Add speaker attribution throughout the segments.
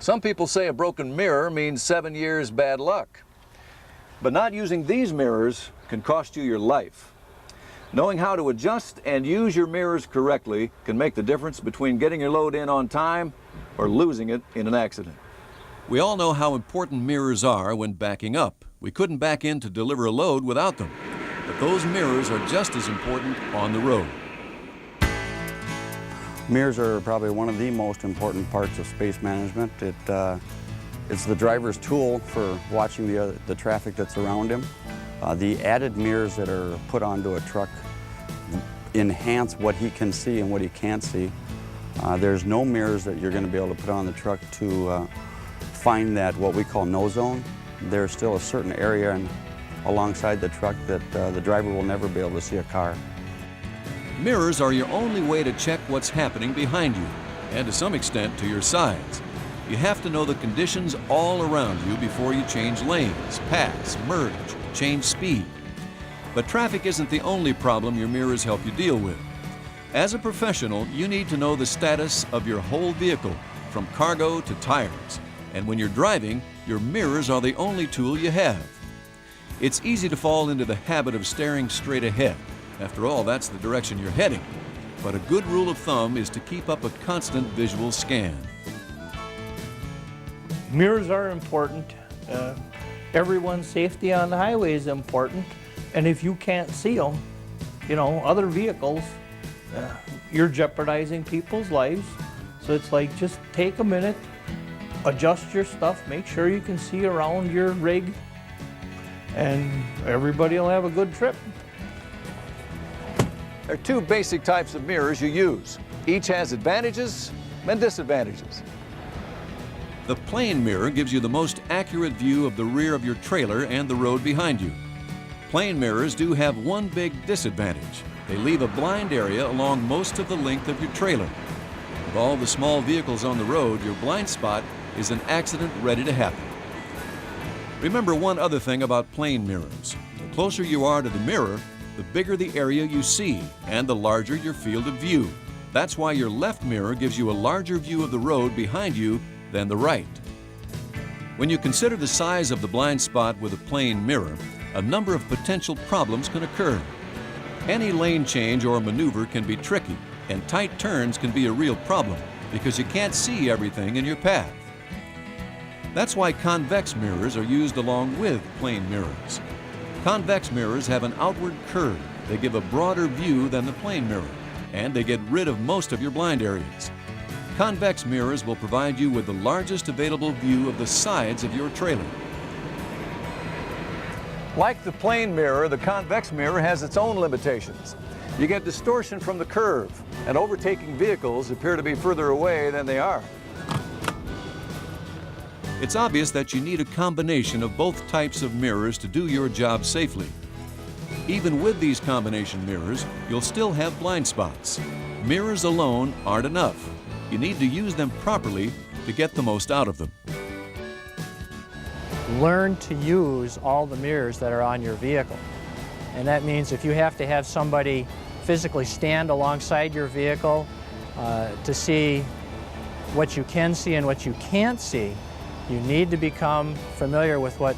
Speaker 1: Some people say a broken mirror means 7 years bad luck. But not using these mirrors can cost you your life. Knowing how to adjust and use your mirrors correctly can make the difference between getting your load in on time or losing it in an accident. We all know how important mirrors are when backing up. We couldn't back in to deliver a load without them. But those mirrors are just as important on the road.
Speaker 2: Mirrors are probably one of the most important parts of space management. It's the driver's tool for watching the traffic that's around him. The added mirrors that are put onto a truck enhance what he can see and what he can't see. There's no mirrors that you're going to be able to put on the truck to find that what we call no zone. There's still a certain area alongside the truck that the driver will never be able to see a car.
Speaker 1: Mirrors are your only way to check what's happening behind you, and to some extent to your sides. You have to know the conditions all around you before you change lanes, pass, merge, change speed. But traffic isn't the only problem your mirrors help you deal with. As a professional, you need to know the status of your whole vehicle, from cargo to tires. And when you're driving, your mirrors are the only tool you have. It's easy to fall into the habit of staring straight ahead. After all, that's the direction you're heading. But a good rule of thumb is to keep up a constant visual scan.
Speaker 3: Mirrors are important. Everyone's safety on the highway is important. And if you can't see them, other vehicles, you're jeopardizing people's lives. So it's like, just take a minute, adjust your stuff, make sure you can see around your rig, and everybody will have a good trip.
Speaker 1: There are two basic types of mirrors you use. Each has advantages and disadvantages. The plane mirror gives you the most accurate view of the rear of your trailer and the road behind you. Plane mirrors do have one big disadvantage. They leave a blind area along most of the length of your trailer. With all the small vehicles on the road, your blind spot is an accident ready to happen. Remember one other thing about plane mirrors. The closer you are to the mirror, the bigger the area you see and the larger your field of view. That's why your left mirror gives you a larger view of the road behind you than the right. When you consider the size of the blind spot with a plane mirror, a number of potential problems can occur. Any lane change or maneuver can be tricky, and tight turns can be a real problem because you can't see everything in your path. That's why convex mirrors are used along with plane mirrors. Convex mirrors have an outward curve. They give a broader view than the plane mirror, and they get rid of most of your blind areas. Convex mirrors will provide you with the largest available view of the sides of your trailer. Like the plane mirror, the convex mirror has its own limitations. You get distortion from the curve, and overtaking vehicles appear to be further away than they are. It's obvious that you need a combination of both types of mirrors to do your job safely. Even with these combination mirrors, you'll still have blind spots. Mirrors alone aren't enough. You need to use them properly to get the most out of them.
Speaker 4: Learn to use all the mirrors that are on your vehicle. And that means if you have to have somebody physically stand alongside your vehicle to see what you can see and what you can't see, you need to become familiar with what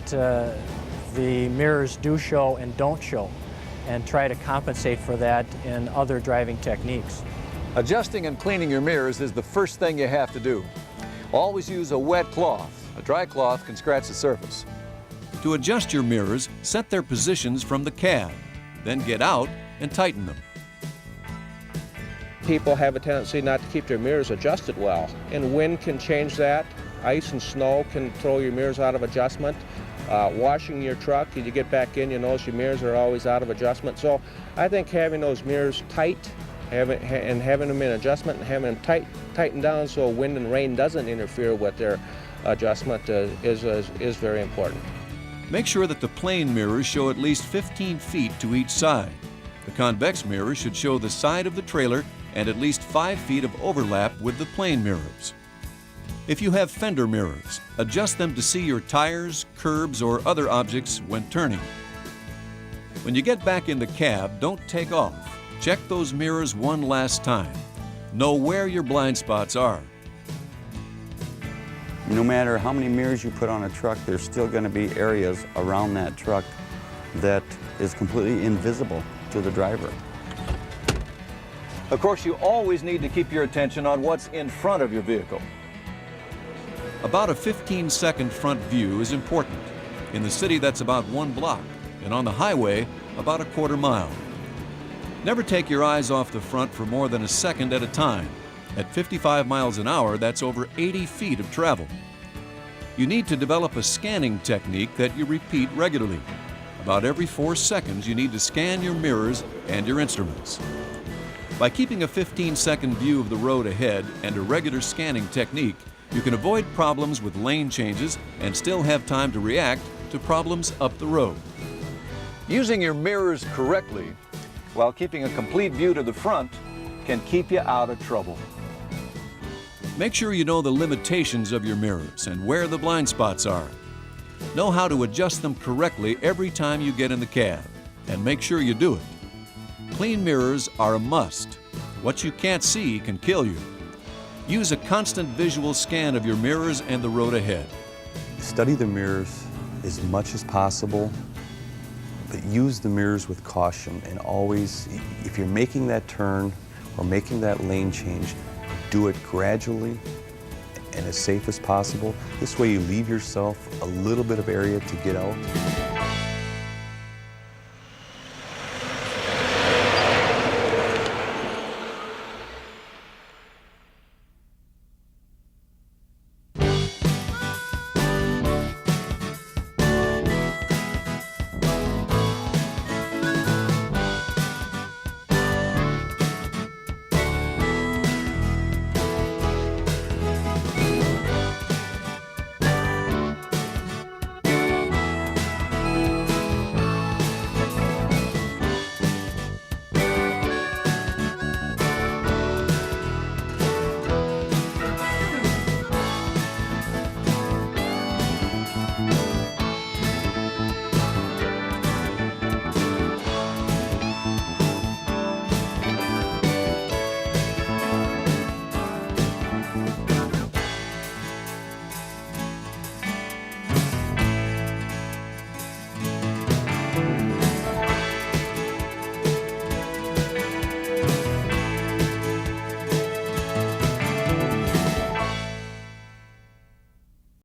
Speaker 4: the mirrors do show and don't show, and try to compensate for that in other driving techniques.
Speaker 1: Adjusting and cleaning your mirrors is the first thing you have to do. Always use a wet cloth. A dry cloth can scratch the surface. To adjust your mirrors, set their positions from the cab. Then get out and tighten them.
Speaker 5: People have a tendency not to keep their mirrors adjusted well, and wind can change that. Ice and snow can throw your mirrors out of adjustment. Washing your truck, and you get back in, you notice your mirrors are always out of adjustment. So I think having those mirrors tight and having them in adjustment and having them tightened down so wind and rain doesn't interfere with their adjustment is very important.
Speaker 1: Make sure that the plane mirrors show at least 15 feet to each side. The convex mirror should show the side of the trailer and at least 5 feet of overlap with the plane mirrors. If you have fender mirrors, adjust them to see your tires, curbs, or other objects when turning. When you get back in the cab, don't take off. Check those mirrors one last time. Know where your blind spots are.
Speaker 2: No matter how many mirrors you put on a truck, there's still going to be areas around that truck that is completely invisible to the driver.
Speaker 1: Of course, you always need to keep your attention on what's in front of your vehicle. About a 15-second front view is important. In the city, that's about 1 block, and on the highway, about a quarter mile. Never take your eyes off the front for more than a second at a time. At 55 miles an hour, that's over 80 feet of travel. You need to develop a scanning technique that you repeat regularly. About every 4 seconds, you need to scan your mirrors and your instruments. By keeping a 15-second view of the road ahead and a regular scanning technique, you can avoid problems with lane changes and still have time to react to problems up the road. Using your mirrors correctly while keeping a complete view to the front can keep you out of trouble. Make sure you know the limitations of your mirrors and where the blind spots are. Know how to adjust them correctly every time you get in the cab, and make sure you do it. Clean mirrors are a must. What you can't see can kill you. Use a constant visual scan of your mirrors and the road ahead.
Speaker 6: Study the mirrors as much as possible, but use the mirrors with caution, and always, if you're making that turn or making that lane change, do it gradually and as safe as possible. This way you leave yourself a little bit of area to get out.